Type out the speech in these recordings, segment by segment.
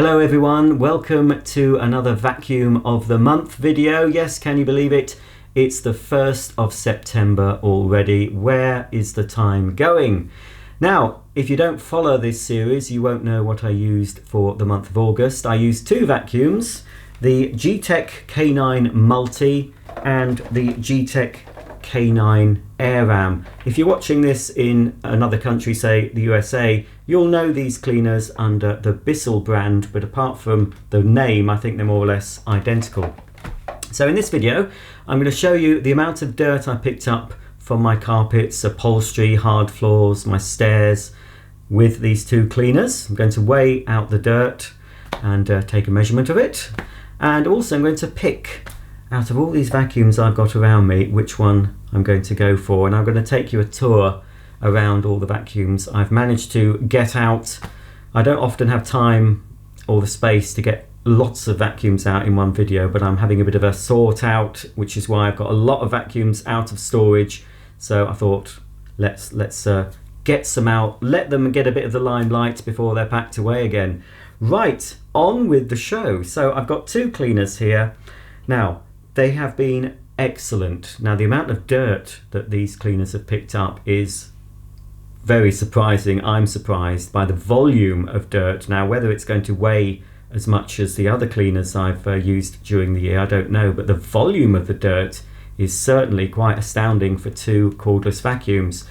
Hello everyone, welcome to another vacuum of the month video. Yes, can you believe it? It's the 1st of September already. Where is the time going? Now, if you don't follow this series, you won't know what I used for the month of August. I used two vacuums, the Gtech K9 Multi and the Gtech K9 AirRam. If you're watching this in another country, say the USA, you'll know these cleaners under the Bissell brand, but apart from the name, I think they're more or less identical. So in this video, I'm going to show you the amount of dirt I picked up from my carpets, upholstery, hard floors, my stairs with these two cleaners. I'm going to weigh out the dirt and take a measurement of it. And also I'm going to pick out of all these vacuums I've got around me, which one I'm going to go for. And I'm going to take you a tour around all the vacuums I've managed to get out. I don't often have time or the space to get lots of vacuums out in one video, but I'm having a bit of a sort out, which is why I've got a lot of vacuums out of storage. So I thought let's get some out, let them get a bit of the limelight before they're packed away again. Right, on with the show. So I've got two cleaners here. Now, they have been excellent. Now, the amount of dirt that these cleaners have picked up is very surprising. I'm surprised by the volume of dirt. Now, whether it's going to weigh as much as the other cleaners I've used during the year, I don't know, but the volume of the dirt is certainly quite astounding for two cordless vacuums.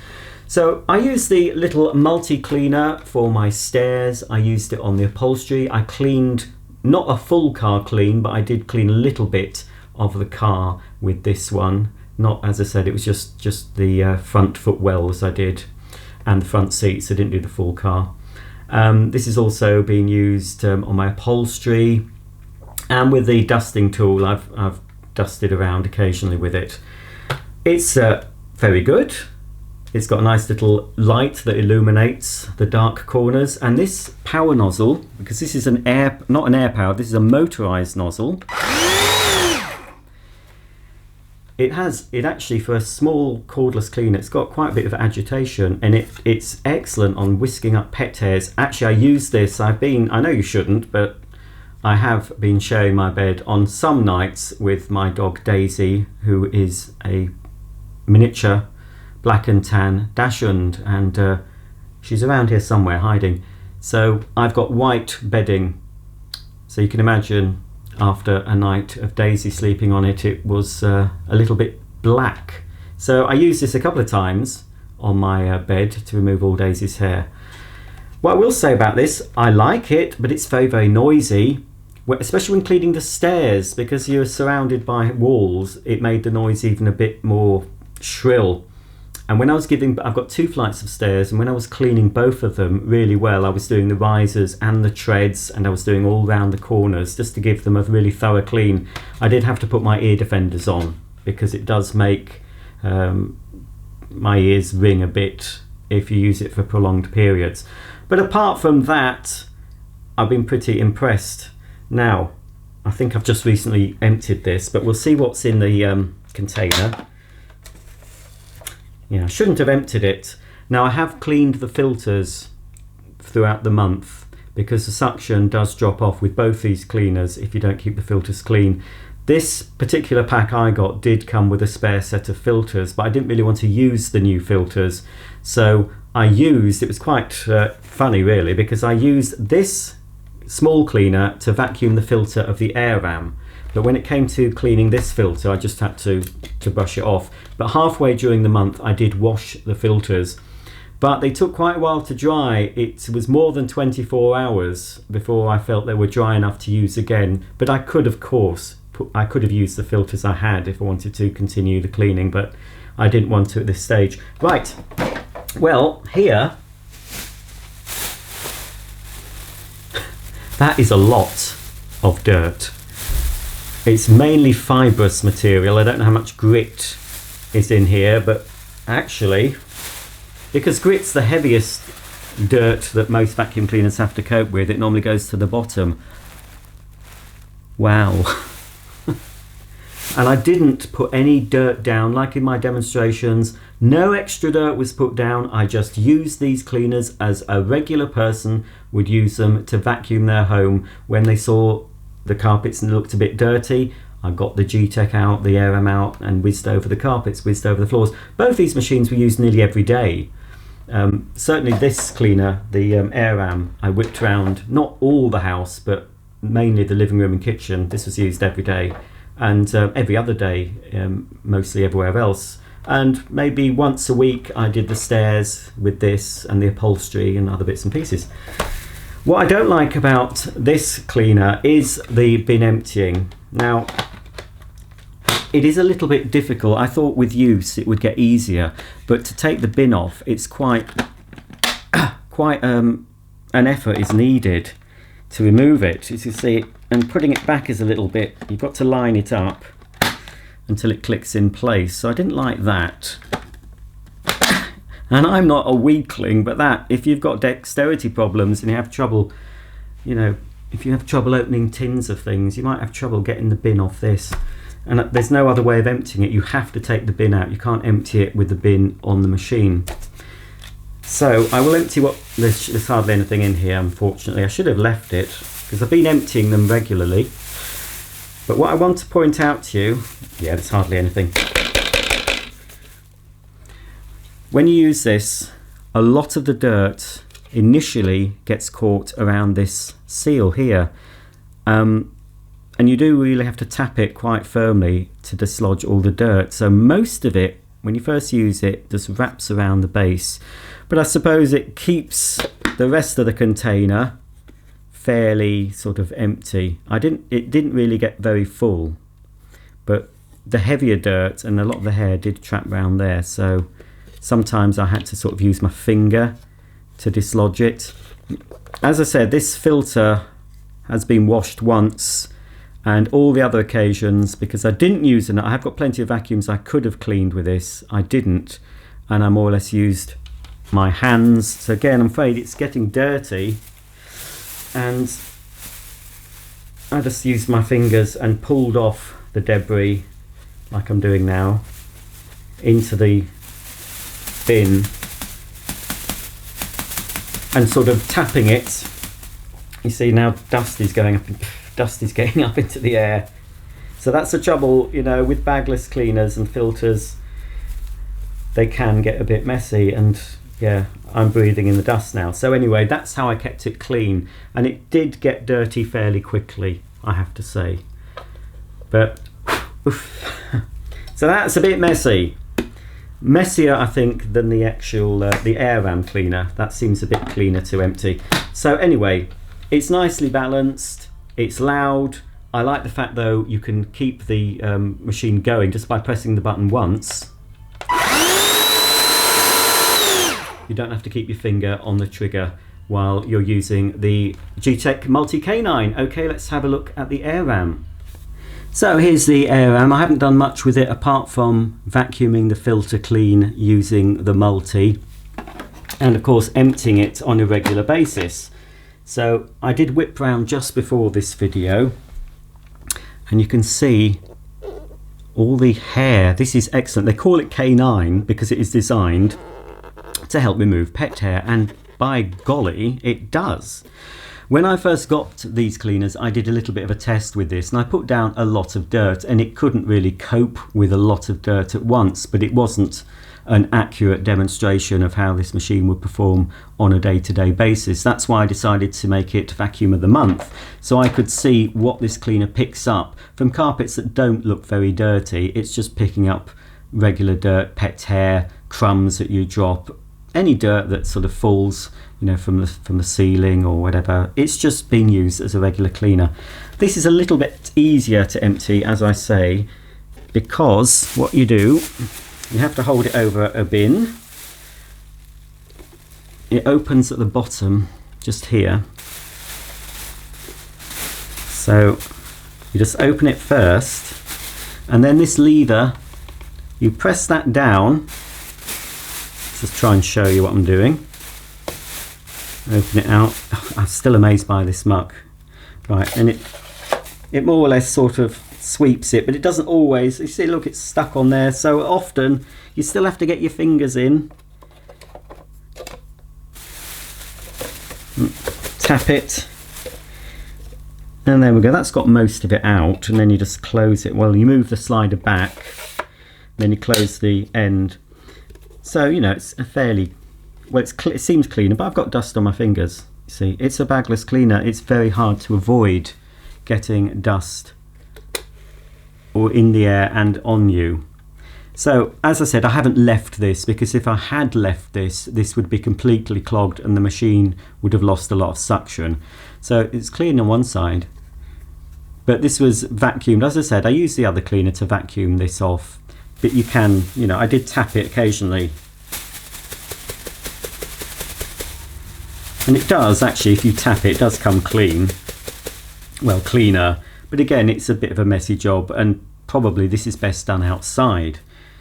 So I used the little multi-cleaner for my stairs. I used it on the upholstery. I cleaned, not a full car clean, but I did clean a little bit of the car with this one. Not, as I said, it was just the front footwells I did and the front seats. I didn't do the full car. This is also being used on my upholstery, and with the dusting tool I've dusted around occasionally with it. It's very good. It's got a nice little light that illuminates the dark corners, and this power nozzle, because this is not an air powered, this is a motorized nozzle. It actually, for a small cordless cleaner, it's got quite a bit of agitation, and it's excellent on whisking up pet hairs. Actually, I use this, I know you shouldn't, but I have been sharing my bed on some nights with my dog Daisy, who is a miniature black and tan dachshund, and she's around here somewhere hiding. So I've got white bedding, so you can imagine after a night of Daisy sleeping on it, it was a little bit black. So I used this a couple of times on my bed to remove all Daisy's hair. What I will say about this, I like it, but it's very, very noisy, especially when cleaning the stairs, because you're surrounded by walls. It made the noise even a bit more shrill. And when I've got two flights of stairs, and when I was cleaning both of them really well, I was doing the risers and the treads, and I was doing all round the corners just to give them a really thorough clean. I did have to put my ear defenders on, because it does make my ears ring a bit if you use it for prolonged periods. But apart from that, I've been pretty impressed. Now, I think I've just recently emptied this, but we'll see what's in the container. Yeah, I shouldn't have emptied it. Now, I have cleaned the filters throughout the month, because the suction does drop off with both these cleaners if you don't keep the filters clean. This particular pack I got did come with a spare set of filters, but I didn't really want to use the new filters. So it was quite funny really, because I used this small cleaner to vacuum the filter of the AirRam. But when it came to cleaning this filter, I just had to brush it off. But halfway during the month, I did wash the filters. But they took quite a while to dry. It was more than 24 hours before I felt they were dry enough to use again. But I could, of course, I could have used the filters I had if I wanted to continue the cleaning, but I didn't want to at this stage. Right, well, here, that is a lot of dirt. It's mainly fibrous material. I don't know how much grit is in here, but actually, because grit's the heaviest dirt that most vacuum cleaners have to cope with, it normally goes to the bottom. Wow. And I didn't put any dirt down like in my demonstrations. No extra dirt was put down. I just used these cleaners as a regular person would use them to vacuum their home when they saw the carpets and looked a bit dirty. I got the Gtech out, the AirRam out, and whizzed over the carpets, whizzed over the floors. Both these machines were used nearly every day. Certainly this cleaner, the AirRam, I whipped around not all the house, but mainly the living room and kitchen. This was used every day, and every other day, mostly everywhere else. And maybe once a week I did the stairs with this and the upholstery and other bits and pieces. What I don't like about this cleaner is the bin emptying. Now, it is a little bit difficult. I thought with use it would get easier, but to take the bin off, it's quite an effort is needed to remove it. As you see, and putting it back is a little bit, you've got to line it up until it clicks in place. So I didn't like that. And I'm not a weakling, but that, if you've got dexterity problems and you have trouble, you know, if you have trouble opening tins of things, you might have trouble getting the bin off this. And there's no other way of emptying it. You have to take the bin out. You can't empty it with the bin on the machine. So I will empty what, there's hardly anything in here, unfortunately. I should have left it because I've been emptying them regularly. But what I want to point out to you, yeah, there's hardly anything. When you use this, a lot of the dirt initially gets caught around this seal here. And you do really have to tap it quite firmly to dislodge all the dirt. So most of it, when you first use it, just wraps around the base. But I suppose it keeps the rest of the container fairly sort of empty. It didn't really get very full, but the heavier dirt and a lot of the hair did trap around there. So sometimes I had to sort of use my finger to dislodge it. As I said, this filter has been washed once, and all the other occasions, because I didn't use it, I have got plenty of vacuums I could have cleaned with this. I didn't, and I more or less used my hands. So again, I'm afraid it's getting dirty, and I just used my fingers and pulled off the debris like I'm doing now into the bin and sort of tapping it. You see now dust is going up, dust is getting up into the air. So that's the trouble, you know, with bagless cleaners and filters. They can get a bit messy, and yeah, I'm breathing in the dust now. So anyway, that's how I kept it clean, and it did get dirty fairly quickly, I have to say. But oof. So that's a bit messy. Messier, I think, than the actual the AirRam cleaner. That seems a bit cleaner to empty. So anyway, it's nicely balanced. It's loud. I like the fact though you can keep the machine going just by pressing the button once. You don't have to keep your finger on the trigger while you're using the Gtech Multi K9. Okay, let's have a look at the AirRam. So here's the AirRam. I haven't done much with it apart from vacuuming the filter clean using the Multi, and of course emptying it on a regular basis. So I did whip round just before this video, and you can see all the hair. This is excellent. They call it K9 because it is designed to help remove pet hair, and by golly, it does. When I first got these cleaners, I did a little bit of a test with this, and I put down a lot of dirt, and it couldn't really cope with a lot of dirt at once, but it wasn't an accurate demonstration of how this machine would perform on a day-to-day basis. That's why I decided to make it Vacuum of the Month, so I could see what this cleaner picks up from carpets that don't look very dirty. It's just picking up regular dirt, pet hair, crumbs that you drop, any dirt that sort of falls, you know, from the ceiling or whatever. It's just being used as a regular cleaner. This is a little bit easier to empty, as I say, because what you do, you have to hold it over a bin. It opens at the bottom, just here. So you just open it first, and then this lever, you press that down. Just try and show you what I'm doing. Open it out. Oh, I'm still amazed by this muck. Right, and it more or less sort of sweeps it, but it doesn't always. You see, look, it's stuck on there. So often you still have to get your fingers in, tap it, and there we go. That's got most of it out, and then you just close it. Well, you move the slider back, then you close the end. So, you know, it's a fairly, well, it seems cleaner, but I've got dust on my fingers. You see, it's a bagless cleaner. It's very hard to avoid getting dust or in the air and on you. So, as I said, I haven't left this, because if I had left this, this would be completely clogged and the machine would have lost a lot of suction. So it's clean on one side, but this was vacuumed. As I said, I use the other cleaner to vacuum this off, but you can, you know, I did tap it occasionally. And it does, actually, if you tap it, it does come clean. Well, cleaner. But again, it's a bit of a messy job, and probably this is best done outside.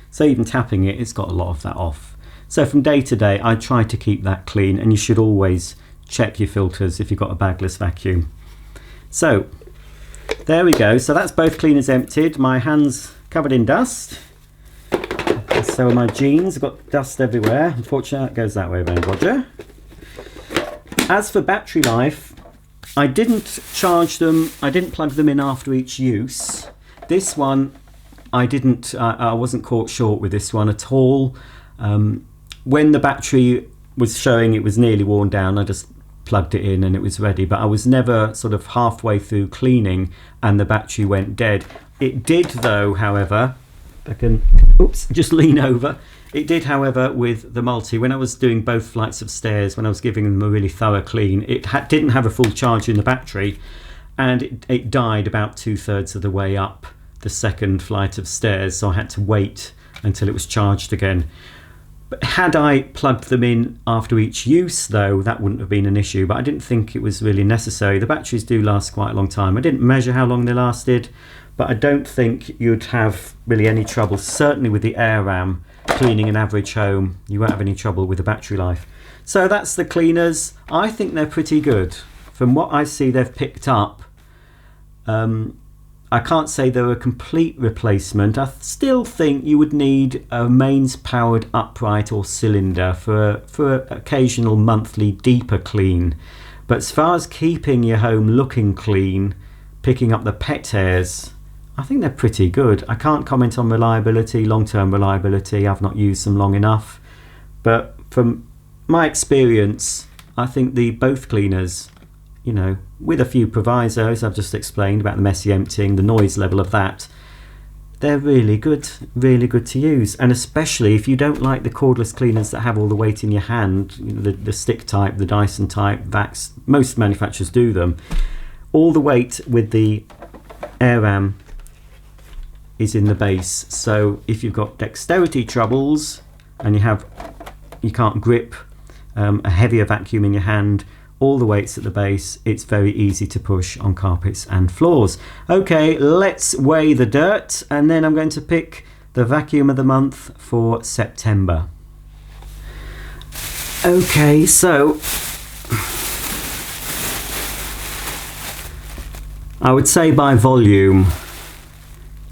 So even tapping it, it's got a lot of that off. So from day to day, I try to keep that clean, and you should always check your filters if you've got a bagless vacuum. So there we go. So that's both cleaners emptied. My hands covered in dust. So are my jeans. I've got dust everywhere. Unfortunately, that goes that way around, Roger. As for battery life, I didn't charge them. I didn't plug them in after each use. This one, I wasn't caught short with this one at all. When the battery was showing it was nearly worn down, I just plugged it in and it was ready. But I was never sort of halfway through cleaning and the battery went dead. It did though, however, I can, oops, just lean over. It did, however, with the Multi, when I was doing both flights of stairs, when I was giving them a really thorough clean, it didn't have a full charge in the battery, and it died about 2/3 of the way up the second flight of stairs, so I had to wait until it was charged again. But had I plugged them in after each use, though, that wouldn't have been an issue, but I didn't think it was really necessary. The batteries do last quite a long time. I didn't measure how long they lasted, but I don't think you'd have really any trouble, certainly with the AirRam. Cleaning an average home, you won't have any trouble with the battery life. So that's the cleaners. I think they're pretty good. From what I see they've picked up, I can't say they're a complete replacement. I still think you would need a mains powered upright or cylinder for occasional monthly deeper clean. But as far as keeping your home looking clean, picking up the pet hairs, I think they're pretty good. I can't comment on reliability, long-term reliability. I've not used them long enough. But from my experience, I think both cleaners, you know, with a few provisos I've just explained about the messy emptying, the noise level of that, they're really good to use. And especially if you don't like the cordless cleaners that have all the weight in your hand, you know, the stick type, the Dyson type, Vax, most manufacturers do them. All the weight with the AirRam is in the base, so if you've got dexterity troubles and you can't grip a heavier vacuum in your hand, all the weight's at the base. It's very easy to push on carpets and floors. Okay, let's weigh the dirt, and then I'm going to pick the vacuum of the month for September. Okay, so I would say by volume,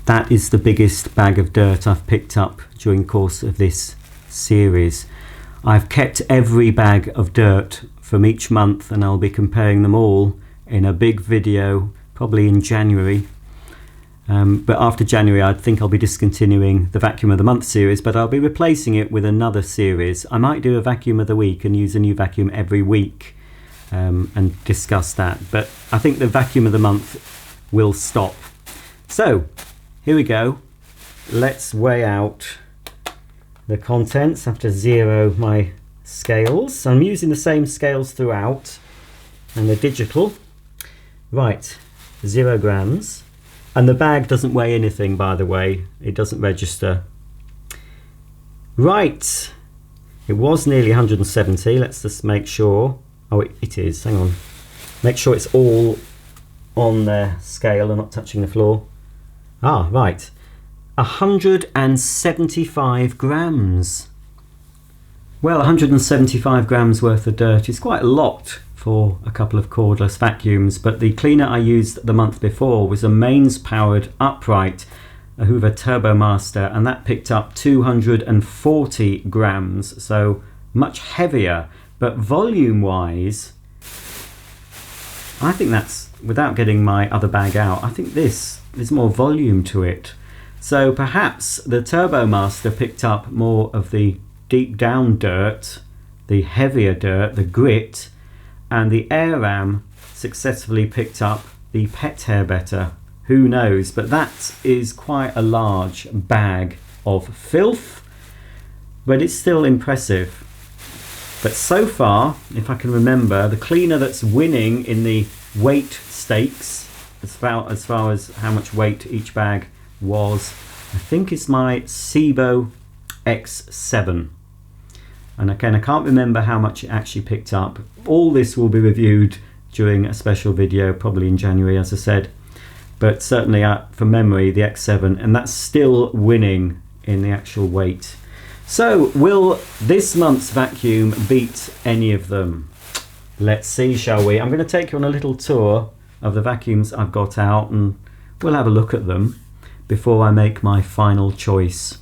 that is the biggest bag of dirt I've picked up during the course of this series. I've kept every bag of dirt from each month, and I'll be comparing them all in a big video, probably in January. But after January, I think I'll be discontinuing the Vacuum of the Month series, but I'll be replacing it with another series. I might do a Vacuum of the Week and use a new vacuum every week and discuss that. But I think the Vacuum of the Month will stop. So, here we go. Let's weigh out the contents. I have to zero my scales. So I'm using the same scales throughout, and they're digital. Right, 0 grams. And the bag doesn't weigh anything, by the way. It doesn't register. Right, it was nearly 170. Let's just make sure. Oh, it is. Hang on. Make sure it's all on the scale and not touching the floor. Ah, right. 175 grams. Well, 175 grams worth of dirt is quite a lot for a couple of cordless vacuums, but the cleaner I used the month before was a mains powered upright, a Hoover TurboMaster, and that picked up 240 grams, so much heavier. But volume wise, I think that's, without getting my other bag out, I think this is more volume to it. So perhaps the TurboMaster picked up more of the deep down dirt, the heavier dirt, the grit, and the AirRam successfully picked up the pet hair better. Who knows? But that is quite a large bag of filth, but it's still impressive. But so far, if I can remember, the cleaner that's winning in the weight stakes, as far as how much weight each bag was, I think it's my Sebo X7. And again, I can't remember how much it actually picked up. All this will be reviewed during a special video, probably in January, as I said. But certainly from memory, the X7, and that's still winning in the actual weight. So will this month's vacuum beat any of them? Let's see, shall we? I'm going to take you on a little tour of the vacuums I've got out, and we'll have a look at them before I make my final choice.